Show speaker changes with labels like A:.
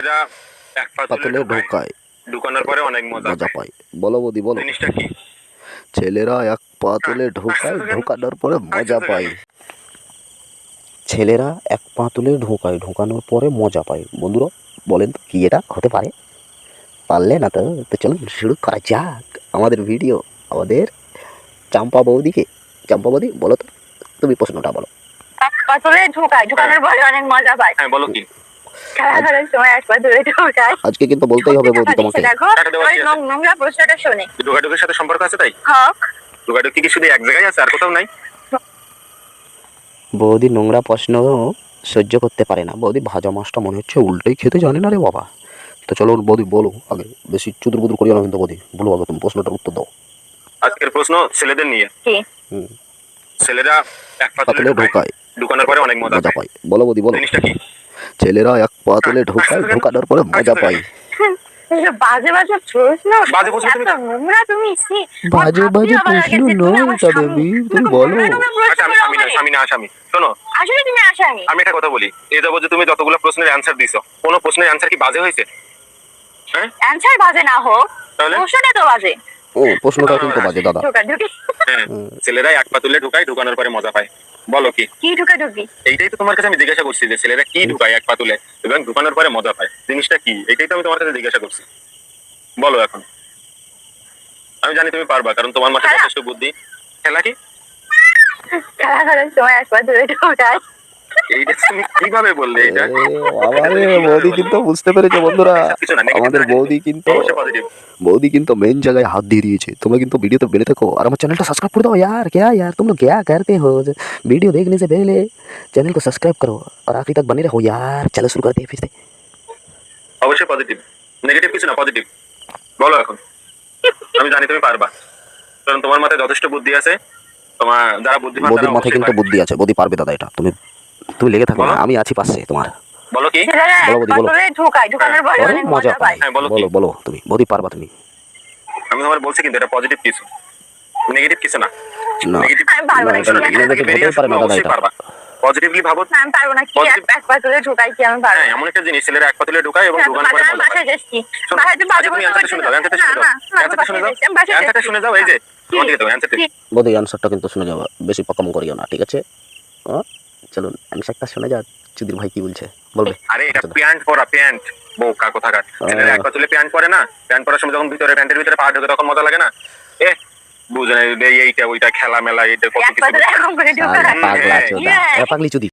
A: এরা এক পা তুলে
B: পাতলে ঢোকায়
A: ঢুকানোর পরে অনেক মজা
B: মজা
A: পায়।
B: পায়। বলো বৌদি বলো।
A: জিনিসটা কি?
B: ছেলেরা এক পা তুলে ঢোকায়, ঢোকানোর পরে মজা পায়। ছেলেরা এক পা তুলে ঢোকায়, ঢোকানোর পরে মজা পায়। বন্ধুরা বলেন তো কি এটা হতে পারে? পারলে না তো চলুন শুরু করা যাক আমাদের ভিডিও। আমাদের চাম্পা বৌদিকে, চাম্পা বৌদি বলো তো, তুমি প্রশ্নটা বলো।
C: এক পা তুলে ঢোকায়, ঢোকানোর পরে অনেক মজা পায়।
A: হ্যাঁ বলো কি?
C: খেলাধুলার সময় এক পা তুলে ঢোকায়।
B: আজকে কিন্তু বলতেই হবে বৌদি তোমাকে।
C: দেখো ওই নোংরা প্রশ্নটা শোনে।
A: ঢোকাঢুকির সাথে সম্পর্ক আছে তাই?
C: হক
A: ঢোকাঢুকি কি শুধু এক জায়গায় আছে আর কোথাও নাই?
B: বৌদি নোংরা প্রশ্ন সহ্য করতে পারে না। বৌদি ভাজা মাছটা মনে হচ্ছে উল্টেই খেতে জানে না রে বাবা। তো চলো বৌদি বলো আগে, বেশি চুদুর বুদুর করিও না কিন্তু বৌদি। বলো আগে তুমি প্রশ্নটার উত্তর দাও।
A: আজকের প্রশ্ন ছেলেদের নিয়ে।
C: কি?
A: ছেলেরা এক পা তুলে
B: তুলে ঢোকায়,
A: ঢুকানোর পরে অনেক মজা
B: মজা
A: পায়।
B: পায়। বলো বৌদি বলো।
A: জিনিসটা কি?
B: ছেলেরা এক পা তুলে ঢোকায়, ঢোকানোর পরে মজা পায়।
C: বাজে বাজে প্রশ্ন,
A: বাজে প্রশ্ন তুমি-
C: এত নোংরা তুমি।
B: বাজে বাজে প্রশ্ন নয় তা দেবী, তুমি বলো।
A: আচ্ছা আমি আসামি না আসামি। শোনো,
C: আসলে তুমি আসামি।
A: আমি একটা কথা বলি, এই যাবো যে তুমি যতগুলো প্রশ্নের অ্যান্সার দিছো, কোনো প্রশ্নের অ্যান্সার কি বাজে হয়েছে? হ্যাঁ
C: অ্যানসার বাজে না হোক,
A: তাহলে?
C: প্রশ্নটা তো বাজে।
B: ও প্রশ্নটা কিন্তু বাজে দাদা।
C: ঢোকাঢুকি
A: হ্যাঁ, ছেলেরা এক পা তুলে ঢুকায়, ঢুকানোর পরে মজা পায়। বলো কি?
C: কি ঢোকাঢুকি?
A: এইটাই তো তোমার কাছে আমি জিজ্ঞাসা করছি যে ছেলেরা কি ঢুকায় এক পা তুলে এবং ঢুকানোর পরে মজা পায়, জিনিসটা কি? এইটাই তো আমি তোমার কাছে জিজ্ঞাসা করছি। বলো এখন। আমি জানি তুমি পারবা, কারণ তোমার মাথায়
C: খেলা?
A: যথেষ্ট বুদ্ধি। খেলা কি?
C: খেলাধুলার সময় এক পা তুলে ঢোকায়।
A: এইটা তুমি কিভাবে বললে এটা?
B: বৌদি কিন্তু বুঝতে পেরেছো বন্ধুরা।
A: কিছু না, negative
B: আমাদের
A: না,
B: বৌদি কিন্তু
A: অবশ্যই positive।
B: बॉडी কিন্তু मेन जगह हाथ दे दिए। तुम्हें কিন্তু वीडियो तो बेले तक हो और हमारे चैनल को सब्सक्राइब कर दो यार। क्या यार तुम लोग क्या करते हो? वीडियो देखने से पहले चैनल को सब्सक्राइब करो और आखिर तक बने रहो यार। चलो शुरू करते हैं फिर से।
A: অবশ্যই পজিটিভ, নেগেটিভ কিছু না, পজিটিভ। বলো এখন। আমি জানি তুমি পারবা, কারণ তোমার মাথায় যথেষ্ট বুদ্ধি আছে। তোমার যারা বুদ্ধিমান তারা
B: বৌদির মাথায়
A: অবশ্যই
B: কিন্তু
A: পারবে।
B: বুদ্ধি আছে। বৌদি পারবে দাদা এটা। তুমি তুমি লেগে থাকো না,
A: বলো।
B: আমি আছি পাশে তোমার।
A: বলো কি?
C: ছেলেরা
B: বলো
C: এক
B: বৌদি,
C: পা
B: বলো।
C: তুলে ঢোকায়, ঢোকানোর পরে
B: পরে
C: অনেক
B: মজা পায়।
A: হ্যাঁ, বলো কি?
B: বলো বলো তুমি বৌদি পারবা তুমি।
A: আমি তোমার বলছি কিন্তু এটা পজিটিভ কিছু, নেগেটিভ কিছু না।
B: না
A: নেগেটিভ
C: আমি পারবো না,
A: শোনো,
C: এটা
A: negative
B: হতেই
A: বেরিয়ে
B: পারে না
A: আসলে
B: দাদা
A: অবশ্যই
B: এটা।
A: পারবা। পজিটিভলি ভাবো।
C: না, আমি পারবো না। কি
A: Positive-
C: এক পা তুলে ঢোকায় কি আমি পারবো
A: হ্যাঁ,
C: না।
A: এমন একটা জিনিস ছেলেরা এক পা তুলে ঢুকায় এবং
C: হ্যাঁ,
A: ঢুকানোর পরে
C: আমি
A: মজা
C: বাসায়
A: পায়।
C: যাচ্ছি।
A: শোনো,
C: বাসায় তো বাজে
A: আচ্ছা, তুমি
C: কথা
A: অ্যান্সারটা
C: বলছো
A: শুনে
C: না।
A: যাও, অ্যান্সারটা শুনে যাও,
C: না, না, আমি
A: অ্যান্সারটা শুনে
C: বাসায়
A: যাও,
C: যাচ্ছি, আমি বাসায়
A: অ্যান্সারটা
C: যাচ্ছি।
A: শুনে যাও। এই যে তোমার দিকে দাও অ্যান্সারটা।
C: কি?
B: বৌদি আনসারটা কিন্তু শুনে যাওয়া, বেশি পকম করিও না, ঠিক আছে? চলুন আনসারটা শুনে যা। চুদির ভাই কি বলছে বলবে।
A: আরে এটা প্যান্ট পরা, প্যান্ট। বোকা কোথাকার। ছেলেরা এক পা তুলে প্যান্ট পরে না, প্যান্ট পরার সময় যখন ভিতরে প্যান্টের ভিতরে পা ঢোকে তখন মজা লাগে না? এ বুঝে না, এইটা ওইটা খেলা মেলা, এটা কত
C: এক পা
A: কিছু।
C: তুলে এরকম করে ঢোকায়।
B: পাগলা
A: হ্যাঁ।
B: চোদা, পাগলি চুদি।